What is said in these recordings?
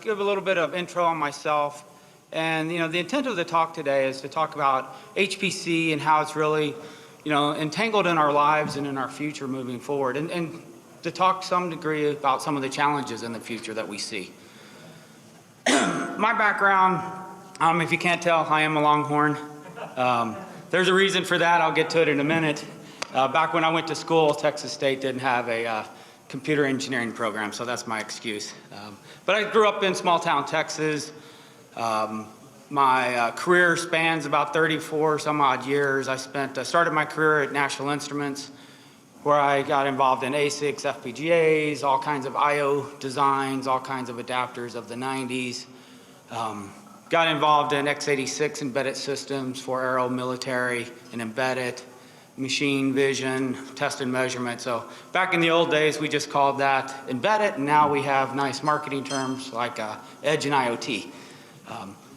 Give a little bit of intro on myself. And, the intent of the talk today is to talk about HPC and how it's really, entangled in our lives and in our future moving forward. And to talk to some degree about some of the challenges in the future that we see. My background, if you can't tell, I am a Longhorn. There's a reason for that. I'll get to it in a minute. Back when I went to school, Texas State didn't have a computer engineering program, so that's my excuse. But I grew up in small town Texas. My career spans about 34 some odd years. I started my career at National Instruments, where I got involved in ASICs, FPGAs, all kinds of I/O designs, all kinds of adapters of the 90s. Got involved in x86 embedded systems for aero, military, and embedded, machine vision, test and measurement. So back in the old days, we just called that embedded, and now we have nice marketing terms like edge and IoT.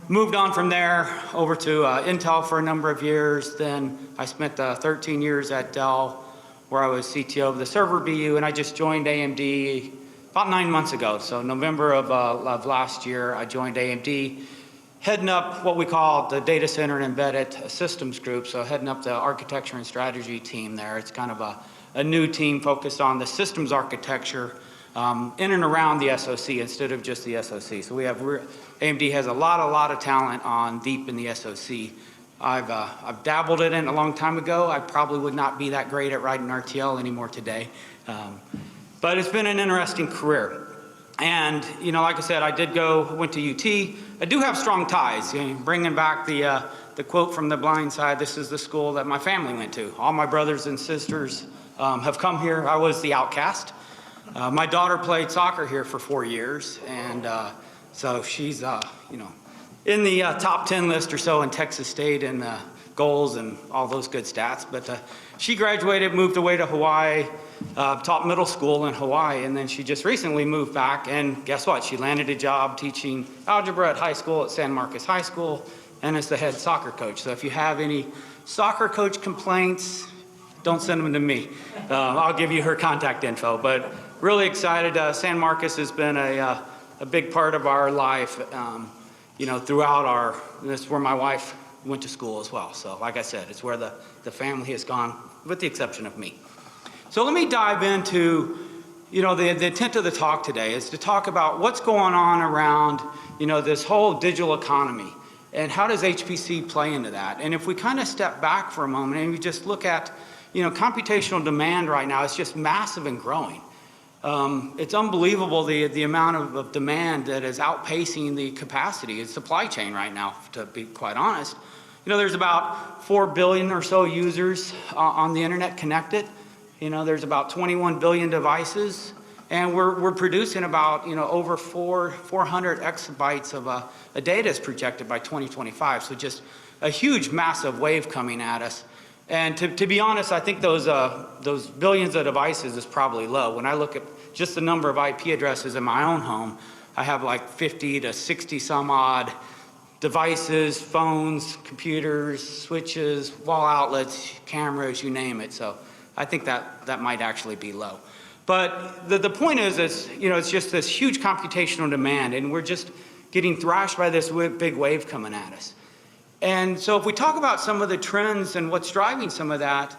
Moved on from there over to Intel for a number of years. Then I spent 13 years at Dell, where I was CTO of the server BU, and I just joined AMD about 9 months ago. So November of last year, I joined AMD, heading up what we call the data center and embedded systems group. So heading up the architecture and strategy team there. It's kind of a new team focused on the systems architecture in and around the SoC instead of just the SoC. So we have, AMD has a lot of talent on deep in the SoC. I've dabbled in it a long time ago. I probably would not be that great at writing RTL anymore today. But it's been an interesting career. And, like I said, went to UT. I do have strong ties. Bringing back the quote from The Blind Side, this is the school that my family went to. All my brothers and sisters have come here. I was the outcast. My daughter played soccer here for 4 years, and so she's, in the top 10 list or so in Texas State and goals and all those good stats. But she graduated, moved away to Hawaii, taught middle school in Hawaii, and then she just recently moved back, and guess what? She landed a job teaching algebra at high school at San Marcos High School, and is the head soccer coach. So if you have any soccer coach complaints, don't send them to me. I'll give you her contact info. But really excited. San Marcos has been a big part of our life, throughout this is where my wife went to school as well. So like I said, it's where the family has gone, with the exception of me. So let me dive into, the intent of the talk today is to talk about what's going on around, this whole digital economy, and how does HPC play into that? And if we kind of step back for a moment and we just look at, computational demand right now is just massive and growing. It's unbelievable the amount of demand that is outpacing the capacity in supply chain right now, to be quite honest. There's about 4 billion or so users on the internet connected. There's about 21 billion devices, and we're producing about, over 400 exabytes of data is projected by 2025. So just a huge, massive wave coming at us. And to be honest, I think those billions of devices is probably low. When I look at just the number of IP addresses in my own home, I have like 50 to 60 some odd devices, phones, computers, switches, wall outlets, cameras, you name it. So I think that might actually be low. But the point is, it's just this huge computational demand, and we're just getting thrashed by this big wave coming at us. And so if we talk about some of the trends and what's driving some of that,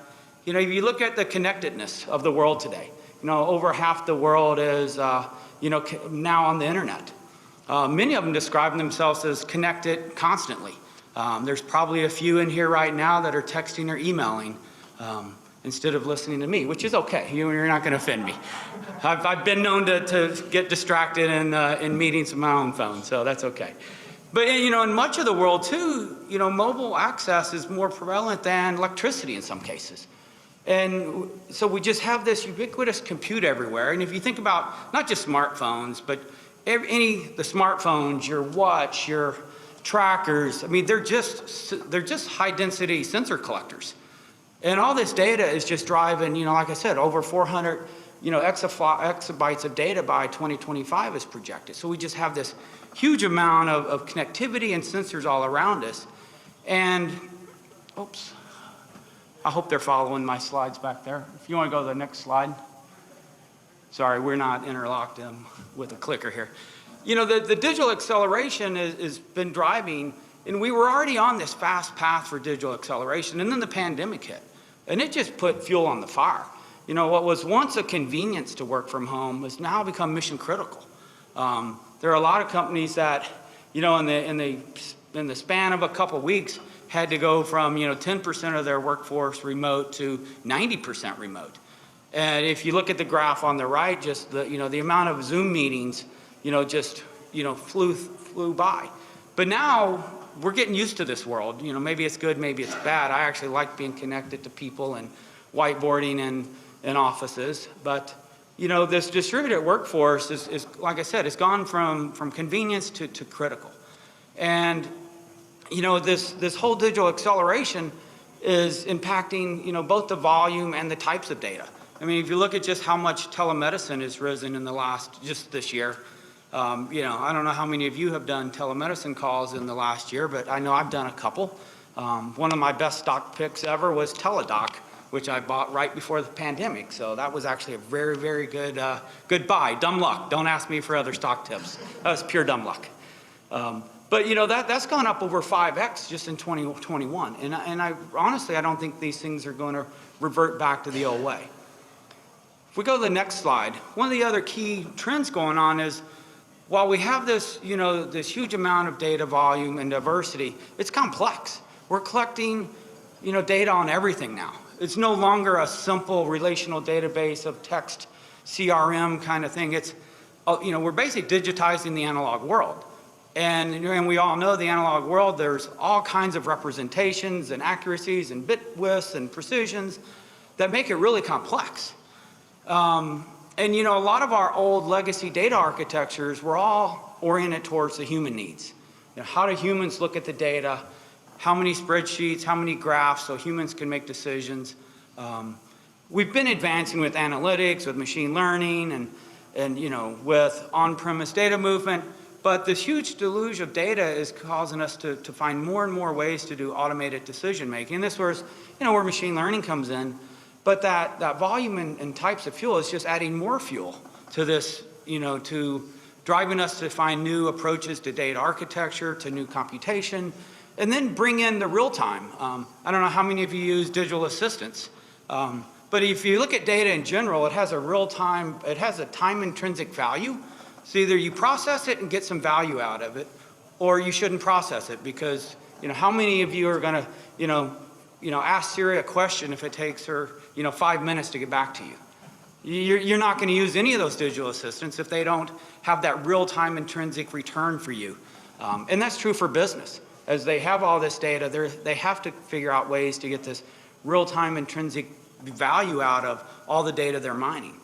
if you look at the connectedness of the world today, over half the world is, now on the internet. Many of them describe themselves as connected constantly. There's probably a few in here right now that are texting or emailing instead of listening to me, which is okay. You're not going to offend me. I've been known to get distracted in meetings with my own phone, so that's okay. But, in much of the world, too, mobile access is more prevalent than electricity in some cases. And so we just have this ubiquitous compute everywhere. And if you think about not just smartphones, but the smartphones, your watch, your trackers, they're just high-density sensor collectors. And all this data is just driving, like I said, over 400 exabytes of data by 2025 is projected. So we just have this huge amount of connectivity and sensors all around us. And, oops, I hope they're following my slides back there. If you want to go to the next slide. Sorry, we're not interlocked with a clicker here. the digital acceleration has been driving, and we were already on this fast path for digital acceleration, and then the pandemic hit, and it just put fuel on the fire. What was once a convenience to work from home has now become mission critical. There are a lot of companies that, in the span of a couple weeks, had to go from 10% of their workforce remote to 90% remote. And if you look at the graph on the right, just the amount of Zoom meetings, just flew by. But now we're getting used to this world. Maybe it's good, maybe it's bad. I actually like being connected to people and whiteboarding in offices. But this distributed workforce is like I said, it's gone from convenience to critical. And this whole digital acceleration is impacting both the volume and the types of data. I mean, if you look at just how much telemedicine has risen in just this year, I don't know how many of you have done telemedicine calls in the last year, but I know I've done a couple. One of my best stock picks ever was Teladoc, which I bought right before the pandemic. So that was actually a very, very good buy. Dumb luck. Don't ask me for other stock tips. That was pure dumb luck. But that's gone up over 5x just in 2021. And I honestly, I don't think these things are going to revert back to the old way. If we go to the next slide, one of the other key trends going on is while we have this, this huge amount of data volume and diversity, it's complex. We're collecting, data on everything now. It's no longer a simple relational database of text CRM kind of thing. It's, we're basically digitizing the analog world. And we all know the analog world, there's all kinds of representations and accuracies and bit widths and precisions that make it really complex. And a lot of our old legacy data architectures were all oriented towards the human needs. How do humans look at the data? How many spreadsheets, how many graphs so humans can make decisions? We've been advancing with analytics, with machine learning, and with on-premise data movement, but this huge deluge of data is causing us to find more and more ways to do automated decision making. And this was, where machine learning comes in. But that volume and types of fuel is just adding more fuel to this, to driving us to find new approaches to data architecture, to new computation, and then bring in the real time. I don't know how many of you use digital assistants, but if you look at data in general, it has a time intrinsic value. So either you process it and get some value out of it, or you shouldn't process it because, how many of you are gonna, ask Siri a question if it takes her, 5 minutes to get back to you? You're not going to use any of those digital assistants if they don't have that real-time intrinsic return for you. And that's true for business. As they have all this data, they have to figure out ways to get this real-time intrinsic value out of all the data they're mining.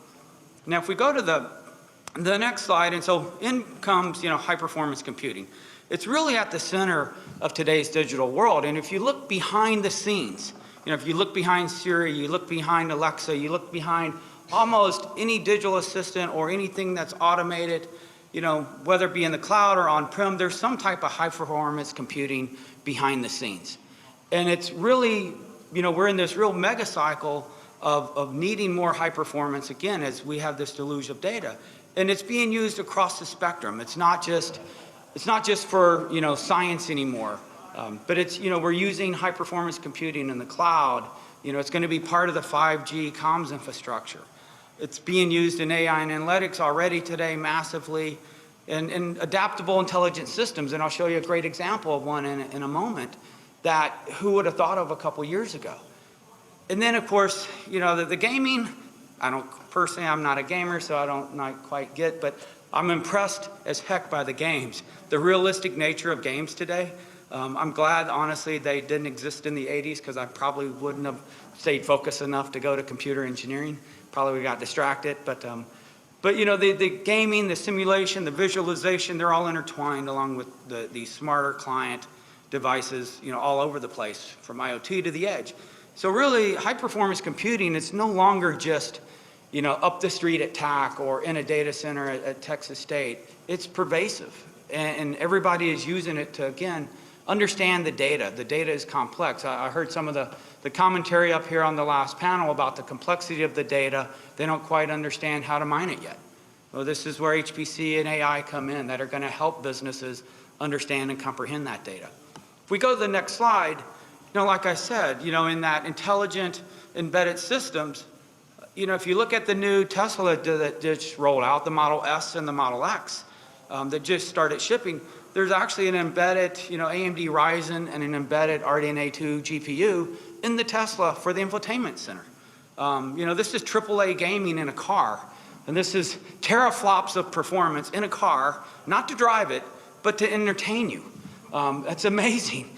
Now, if we go to the next slide, and so in comes, high-performance computing. It's really at the center of today's digital world. And if you look behind the scenes, if you look behind Siri, you look behind Alexa, you look behind almost any digital assistant or anything that's automated, whether it be in the cloud or on-prem, there's some type of high-performance computing behind the scenes. And it's really, we're in this real mega cycle of needing more high performance, again, as we have this deluge of data. And it's being used across the spectrum. It's not just for, science anymore. But it's, we're using high performance computing in the cloud. It's going to be part of the 5G comms infrastructure. It's being used in AI and analytics already today massively, and adaptable intelligent systems. And I'll show you a great example of one in a moment that who would have thought of a couple years ago. And then of course, the gaming, personally, I'm not a gamer, so I don't not quite get, but I'm impressed as heck by the games. The realistic nature of games today. I'm glad, honestly, they didn't exist in the 80s because I probably wouldn't have stayed focused enough to go to computer engineering. Probably got distracted, but the gaming, the simulation, the visualization, they're all intertwined along with the smarter client devices, all over the place, from IoT to the edge. So really, high-performance computing, it's no longer just, up the street at TAC or in a data center at Texas State. It's pervasive, and everybody is using it to, again, understand the data. The data is complex. I heard some of the commentary up here on the last panel about the complexity of the data. They don't quite understand how to mine it yet. Well, this is where HPC and AI come in that are going to help businesses understand and comprehend that data. If we go to the next slide, like I said, in that intelligent embedded systems, if you look at the new Tesla that just rolled out, the Model S and the Model X that just started shipping, there's actually an embedded, AMD Ryzen and an embedded RDNA 2 GPU in the Tesla for the infotainment center. This is AAA gaming in a car, and this is teraflops of performance in a car, not to drive it, but to entertain you. That's amazing.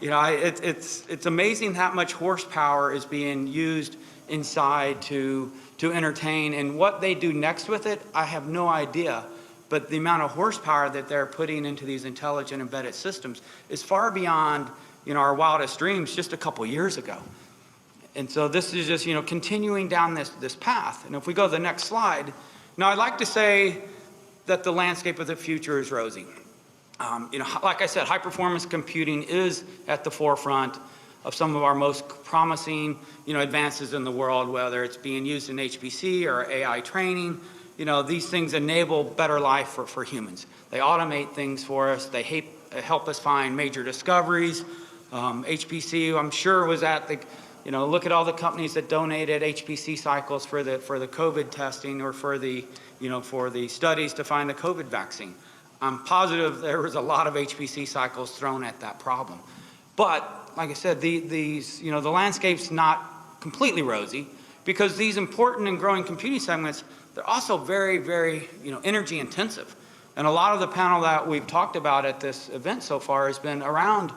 It's amazing how much horsepower is being used inside to entertain, and what they do next with it, I have no idea. But the amount of horsepower that they're putting into these intelligent embedded systems is far beyond, our wildest dreams just a couple years ago. And so this is just, continuing down this path. And if we go to the next slide, now I'd like to say that the landscape of the future is rosy. Like I said, high performance computing is at the forefront of some of our most promising, advances in the world, whether it's being used in HPC or AI training. These things enable better life for humans. They automate things for us. They help us find major discoveries. HPC, I'm sure, was at the, look at all the companies that donated HPC cycles for the COVID testing or for the studies to find the COVID vaccine. I'm positive there was a lot of HPC cycles thrown at that problem. But like I said, the landscape's not completely rosy, because these important and growing computing segments, they're also very, very, energy intensive. And a lot of the panel that we've talked about at this event so far has been around,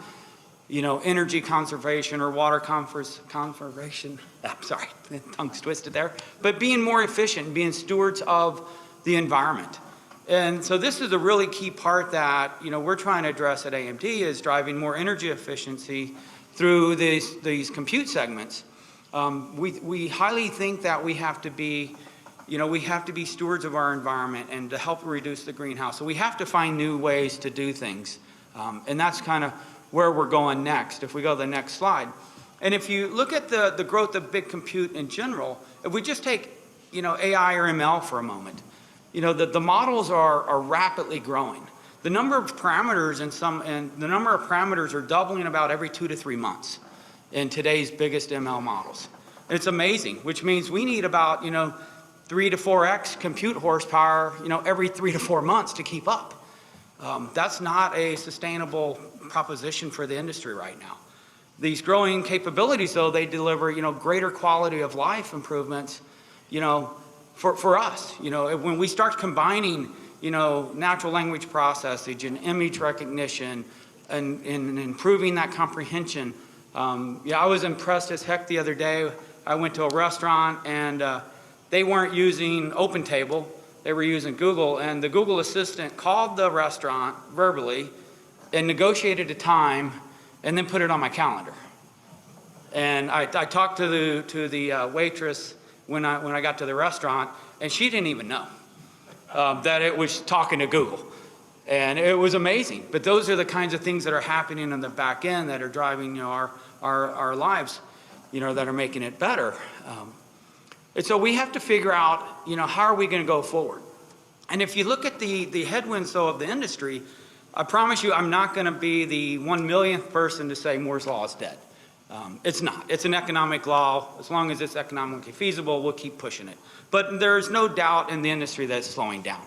energy conservation or water conservation. I'm sorry, tongue's twisted there. But being more efficient, being stewards of the environment. And so this is a really key part that, we're trying to address at AMD, is driving more energy efficiency through these compute segments. We highly think that we have to be stewards of our environment and to help reduce the greenhouse. So we have to find new ways to do things. And that's kind of where we're going next. If we go to the next slide. And if you look at the growth of big compute in general, if we just take, AI or ML for a moment, the models are rapidly growing. The number of parameters are doubling about every 2 to 3 months in today's biggest ML models. It's amazing, which means we need about, 3 to 4x compute horsepower, every 3 to 4 months to keep up. That's not a sustainable proposition for the industry right now. These growing capabilities, though, they deliver, greater quality of life improvements, for us. When we start combining, natural language processing and image recognition and improving that comprehension. I was impressed as heck the other day. I went to a restaurant and they weren't using OpenTable, they were using Google, and the Google Assistant called the restaurant verbally and negotiated a time and then put it on my calendar. And I talked to the waitress when I got to the restaurant, and she didn't even know that it was talking to Google. And it was amazing. But those are the kinds of things that are happening in the back end that are driving, our lives, that are making it better. And so we have to figure out, how are we going to go forward? And if you look at the headwinds, though, of the industry, I promise you I'm not going to be the 1 millionth person to say Moore's Law is dead. It's not. It's an economic law. As long as it's economically feasible, we'll keep pushing it. But there's no doubt in the industry that it's slowing down.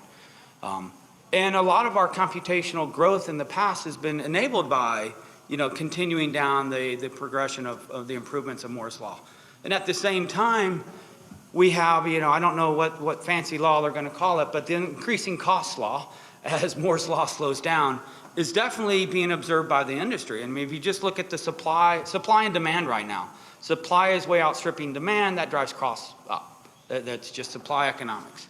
And a lot of our computational growth in the past has been enabled by, continuing down the progression of the improvements of Moore's Law. And at the same time, we have, I don't know what fancy law they're going to call it, but the increasing cost law, as Moore's Law slows down, is definitely being observed by the industry. I mean, if you just look at the supply and demand right now, supply is way outstripping demand, that drives costs up. That's just supply economics.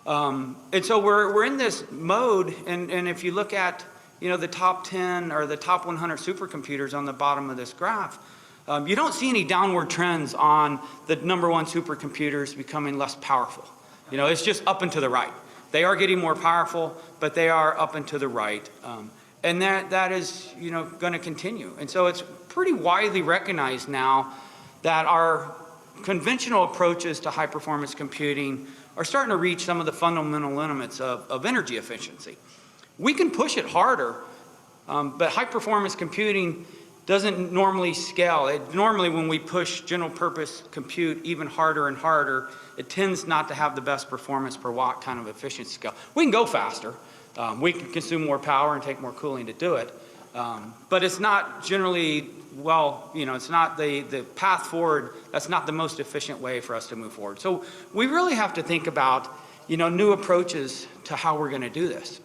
And so we're in this mode, and if you look at, the top 10 or the top 100 supercomputers on the bottom of this graph, you don't see any downward trends on the #1 supercomputers becoming less powerful. It's just up and to the right. They are getting more powerful, but they are up and to the right. And that is, going to continue. And so it's pretty widely recognized now that our conventional approaches to high performance computing are starting to reach some of the fundamental limits of energy efficiency. We can push it harder, but high-performance computing doesn't normally scale. Normally, when we push general-purpose compute even harder and harder, it tends not to have the best performance per watt kind of efficiency scale. We can go faster. We can consume more power and take more cooling to do it. But it's not generally, well, it's not the path forward. That's not the most efficient way for us to move forward. So we really have to think about, new approaches to how we're going to do this.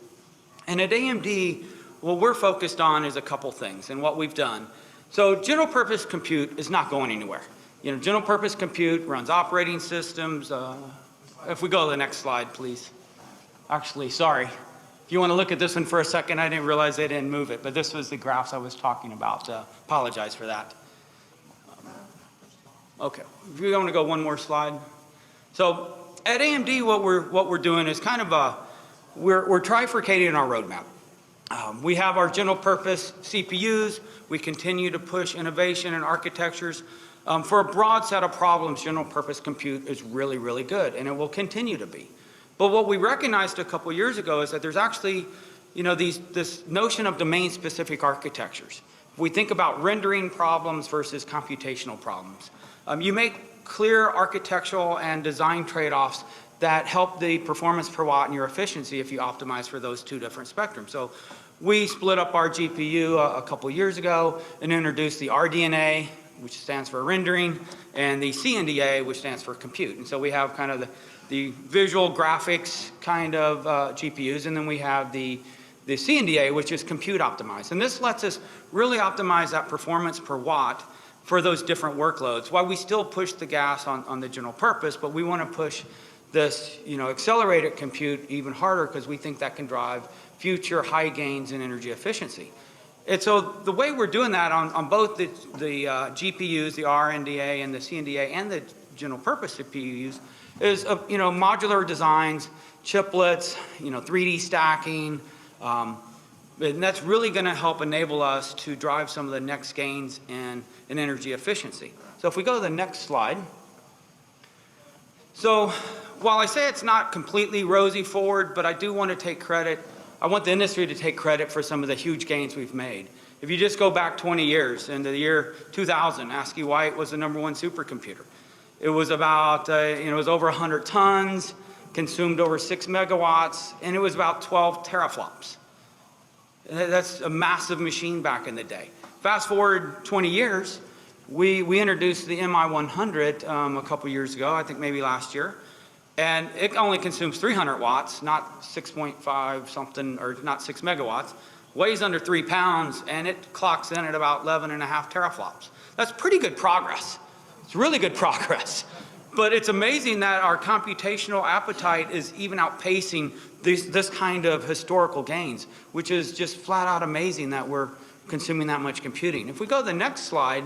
And at AMD, what we're focused on is a couple things and what we've done. So general purpose compute is not going anywhere. General purpose compute runs operating systems. If we go to the next slide, please. Actually, sorry. If you want to look at this one for a second, I didn't realize they didn't move it, but this was the graphs I was talking about. Apologize for that. Okay, if you want to go one more slide. So at AMD, what we're doing is kind of we're trifurcating our roadmap. We have our general purpose CPUs. We continue to push innovation and architectures. For a broad set of problems, general purpose compute is really, really good, and it will continue to be. But what we recognized a couple years ago is that there's actually, this notion of domain-specific architectures. If we think about rendering problems versus computational problems, you make clear architectural and design trade-offs that help the performance per watt and your efficiency if you optimize for those two different spectrums. So we split up our GPU a couple years ago and introduced the RDNA, which stands for rendering, and the CNDA, which stands for compute. And so we have kind of the visual graphics kind of GPUs, and then we have the CNDA, which is compute optimized. And this lets us really optimize that performance per watt for those different workloads, while we still push the gas on the general purpose, but we want to push this accelerated compute even harder because we think that can drive future high gains in energy efficiency. And so the way we're doing that on both the GPUs, the RDNA and the CNDA, and the general purpose CPUs is modular designs, chiplets, 3D stacking, and that's really going to help enable us to drive some of the next gains in energy efficiency. So if we go to the next slide. So while I say it's not completely rosy forward, but I do want to take credit. I want the industry to take credit for some of the huge gains we've made. If you just go back 20 years, into the year 2000, ASCII White was the #1 supercomputer. It was about, it was over 100 tons, consumed over 6 megawatts, and it was about 12 teraflops. That's a massive machine back in the day. Fast forward 20 years, we introduced the MI100 a couple years ago, I think maybe last year, and it only consumes 300 watts, not 6.5 something, or not 6 megawatts, weighs under 3 pounds, and it clocks in at about 11.5 teraflops. That's pretty good progress. It's really good progress. But it's amazing that our computational appetite is even outpacing this kind of historical gains, which is just flat out amazing that we're consuming that much computing. If we go to the next slide,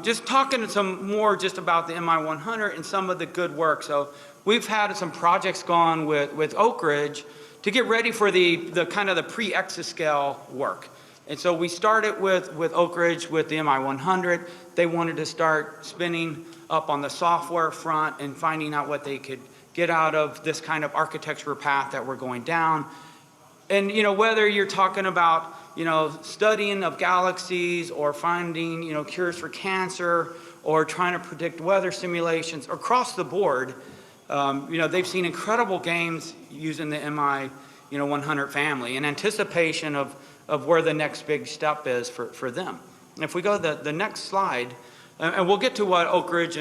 just talking some more just about the MI100 and some of the good work. So we've had some projects going with Oak Ridge to get ready for the kind of the pre-exascale work. And so we started with Oak Ridge with the MI100. They wanted to start spinning up on the software front and finding out what they could get out of this kind of architecture path that we're going down. And whether you're talking about studying of galaxies or finding cures for cancer or trying to predict weather simulations across the board, they've seen incredible gains using the MI100 family in anticipation of where the next big step is for them. And if we go to the next slide, and we'll get to what Oak Ridge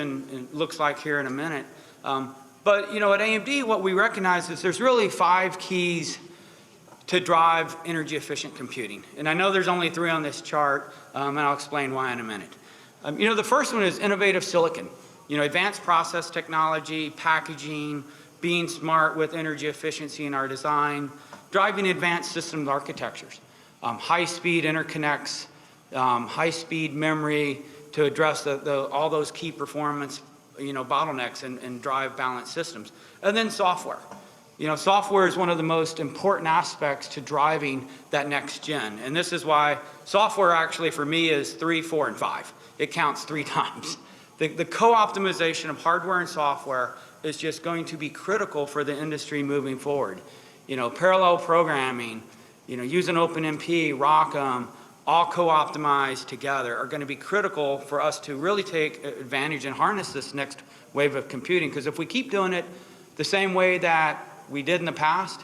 looks like here in a minute. But at AMD, what we recognize is there's really 5 keys to drive energy efficient computing. And I know there's only 3 on this chart, and I'll explain why in a minute. The first one is innovative silicon. Advanced process technology, packaging, being smart with energy efficiency in our design, driving advanced systems architectures, high-speed interconnects, high-speed memory to address all those key performance bottlenecks and drive balanced systems. And then software. Software is one of the most important aspects to driving that next gen. And this is why software actually for me is 3, 4, and 5. It counts 3 times. The co-optimization of hardware and software is just going to be critical for the industry moving forward. Parallel programming, using OpenMP, ROCm, all co-optimized together are going to be critical for us to really take advantage and harness this next wave of computing. Because if we keep doing it the same way that we did in the past,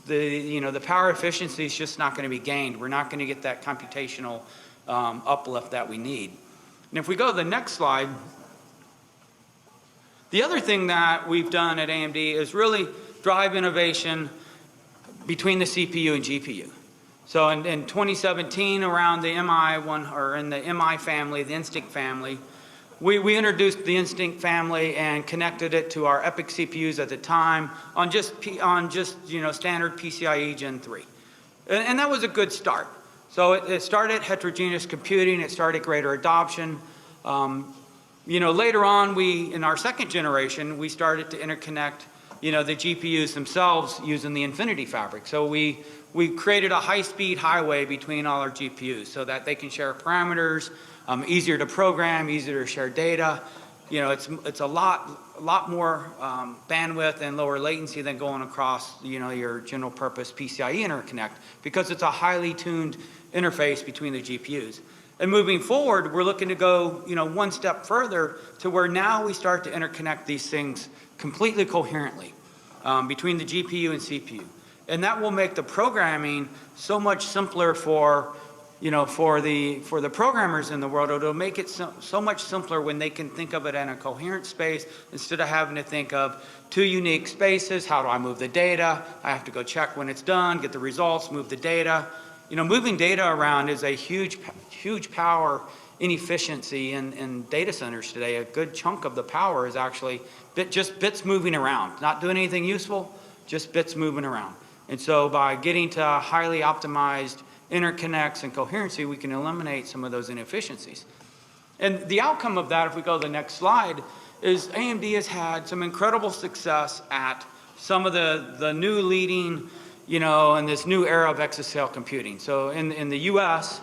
the power efficiency is just not going to be gained. We're not going to get that computational uplift that we need. And if we go to the next slide, the other thing that we've done at AMD is really drive innovation between the CPU and GPU. So in 2017, around the in the MI family, the Instinct family, we introduced the Instinct family and connected it to our EPYC CPUs at the time on just standard PCIe Gen 3. And that was a good start. So it started heterogeneous computing, it started greater adoption. Later on, in our second generation, we started to interconnect, the GPUs themselves using the Infinity Fabric. So we created a high-speed highway between all our GPUs so that they can share parameters, easier to program, easier to share data. It's a lot more bandwidth and lower latency than going across, your general purpose PCIe interconnect, because it's a highly tuned interface between the GPUs. And moving forward, we're looking to go, one step further to where now we start to interconnect these things completely coherently between the GPU and CPU. And that will make the programming so much simpler for the programmers in the world. It'll make it so much simpler when they can think of it in a coherent space instead of having to think of two unique spaces. How do I move the data? I have to go check when it's done, get the results, move the data. Moving data around is a huge power inefficiency in data centers today. A good chunk of the power is actually just bits moving around, not doing anything useful, just bits moving around. And so by getting to highly optimized interconnects and coherency, we can eliminate some of those inefficiencies. And the outcome of that, if we go to the next slide, is AMD has had some incredible success at some of the new leading, in this new era of exascale computing. So in the US,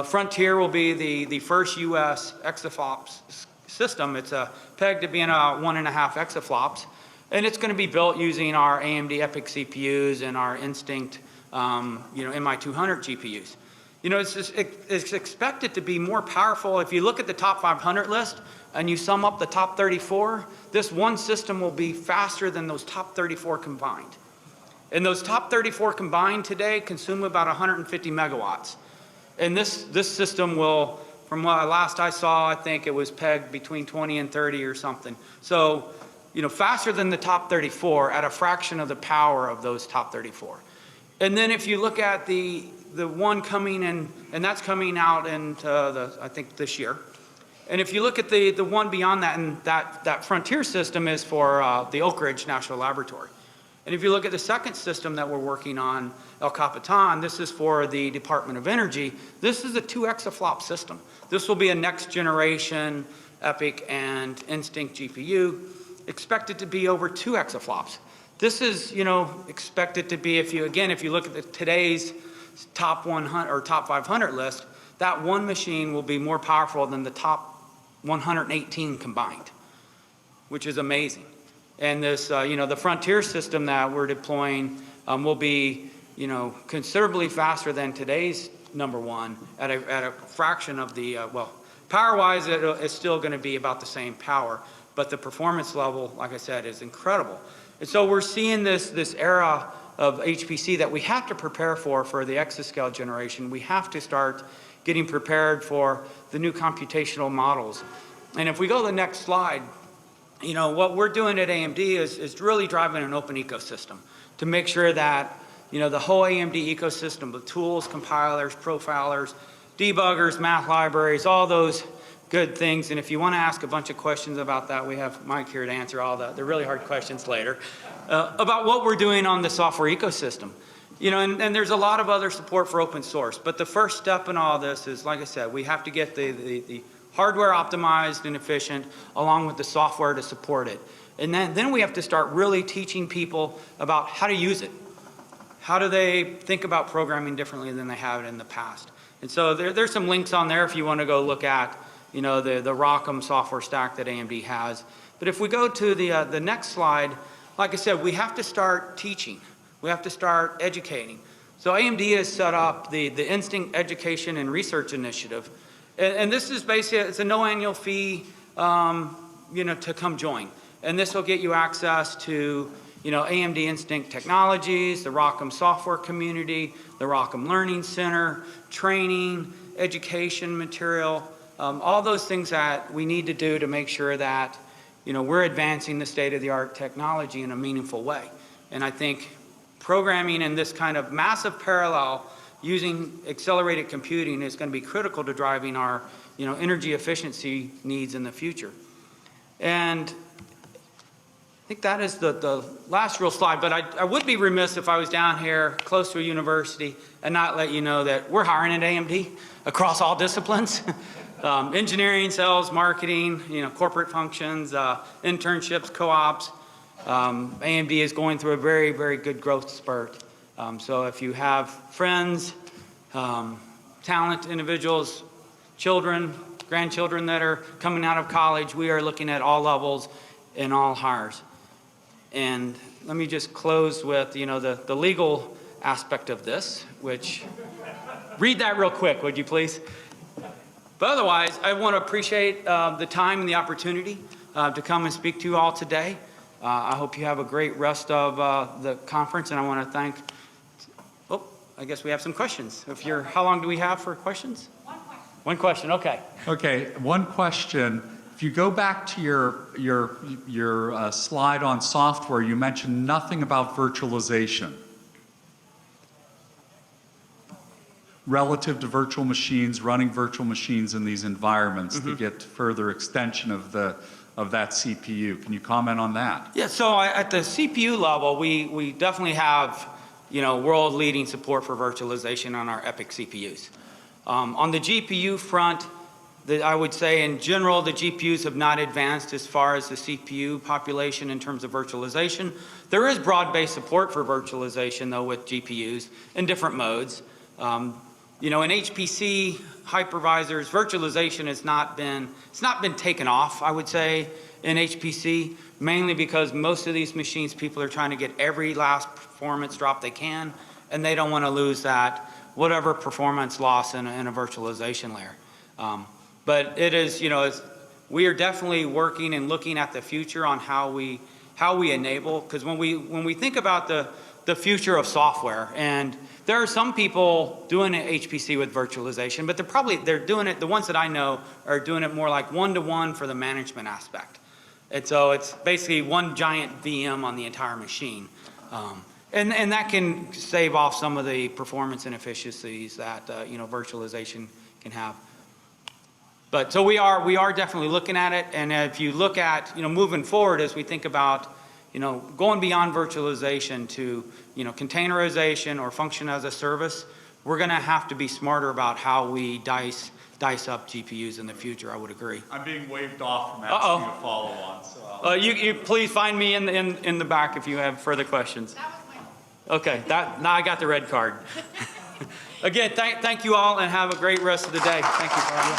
Frontier will be the first US exaflops system. It's pegged to being 1.5 exaflops. And it's going to be built using our AMD EPYC CPUs and our Instinct, MI200 GPUs. It's expected to be more powerful. If you look at the top 500 list and you sum up the top 34, this one system will be faster than those top 34 combined. And those top 34 combined today consume about 150 megawatts. And this system will, from what last I saw, I think it was pegged between 20 and 30 or something. So, faster than the top 34 at a fraction of the power of those top 34. And then if you look at the one coming in, and that's coming out into I think this year. And if you look at the one beyond that, and that Frontier system is for the Oak Ridge National Laboratory. And if you look at the second system that we're working on, El Capitan, this is for the Department of Energy. This is a 2 exaflop system. This will be a next generation EPYC and Instinct GPU, expected to be over 2 exaflops. This is, expected to be, if you look at today's top 100 or top 500 list, that one machine will be more powerful than the top 118 combined, which is amazing. And this, the Frontier system that we're deploying will be, considerably faster than today's number one at a fraction of the, power-wise, it's still going to be about the same power, but the performance level, like I said, is incredible. And so we're seeing this era of HPC that we have to prepare for the exascale generation. We have to start getting prepared for the new computational models. And if we go to the next slide, what we're doing at AMD is really driving an open ecosystem to make sure that, the whole AMD ecosystem, the tools, compilers, profilers, debuggers, math libraries, all those good things. And if you want to ask a bunch of questions about that, we have Mike here to answer all the really hard questions later about what we're doing on the software ecosystem. And there's a lot of other support for open source. But the first step in all this is, like I said, we have to get the hardware optimized and efficient along with the software to support it. And then we have to start really teaching people about how to use it. How do they think about programming differently than they have in the past? And so there's some links on there if you want to go look at, the ROCm software stack that AMD has. But if we go to the next slide, like I said, we have to start teaching. We have to start educating. So AMD has set up the Instinct Education and Research Initiative. And this is basically, it's a no annual fee, to come join. And this will get you access to, AMD Instinct Technologies, the ROCm software community, the ROCm Learning Center, training, education material, all those things that we need to do to make sure that, we're advancing the state-of-the-art technology in a meaningful way. And I think programming in this kind of massive parallel using accelerated computing is going to be critical to driving our, energy efficiency needs in the future. And I think that is the last real slide, but I would be remiss if I was down here close to a university and not let you know that we're hiring at AMD across all disciplines. Engineering, sales, marketing, corporate functions, internships, co-ops. AMD is going through a very, very good growth spurt. So if you have friends, talent individuals, children, grandchildren that are coming out of college, we are looking at all levels and all hires. And let me just close with, the legal aspect of this, which, read that real quick, would you please? But otherwise, I want to appreciate the time and the opportunity to come and speak to you all today. I hope you have a great rest of the conference, and I want to thank, I guess we have some questions. How long do we have for questions? One question, okay. Okay, one question. If you go back to your slide on software, you mentioned nothing about virtualization relative to virtual machines, running virtual machines in these environments to get further extension of that CPU. Can you comment on that? Yeah, so at the CPU level, we definitely have, world-leading support for virtualization on our EPYC CPUs. On the GPU front, I would say in general, the GPUs have not advanced as far as the CPU population in terms of virtualization. There is broad-based support for virtualization, though, with GPUs in different modes. In HPC hypervisors, virtualization has not been taken off, I would say, in HPC, mainly because most of these machines, people are trying to get every last performance drop they can, and they don't want to lose that, whatever performance loss in a virtualization layer. But it is, we are definitely working and looking at the future on how we enable, because when we think about the future of software, and there are some people doing an HPC with virtualization, but they're doing it, the ones that I know are doing it more like one-to-one for the management aspect. And so it's basically one giant VM on the entire machine. And that can save off some of the performance inefficiencies that virtualization can have. But so we are definitely looking at it, and if you look at moving forward as we think about going beyond virtualization to containerization or function as a service, we're going to have to be smarter about how we dice up GPUs in the future. I would agree. I'm being waved off from asking you to follow on. So you please find me in the back if you have further questions. That was my Okay, now I got the red card. Again, thank you all, and have a great rest of the day. Thank you, Barbara.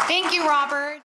Thank you, Robert.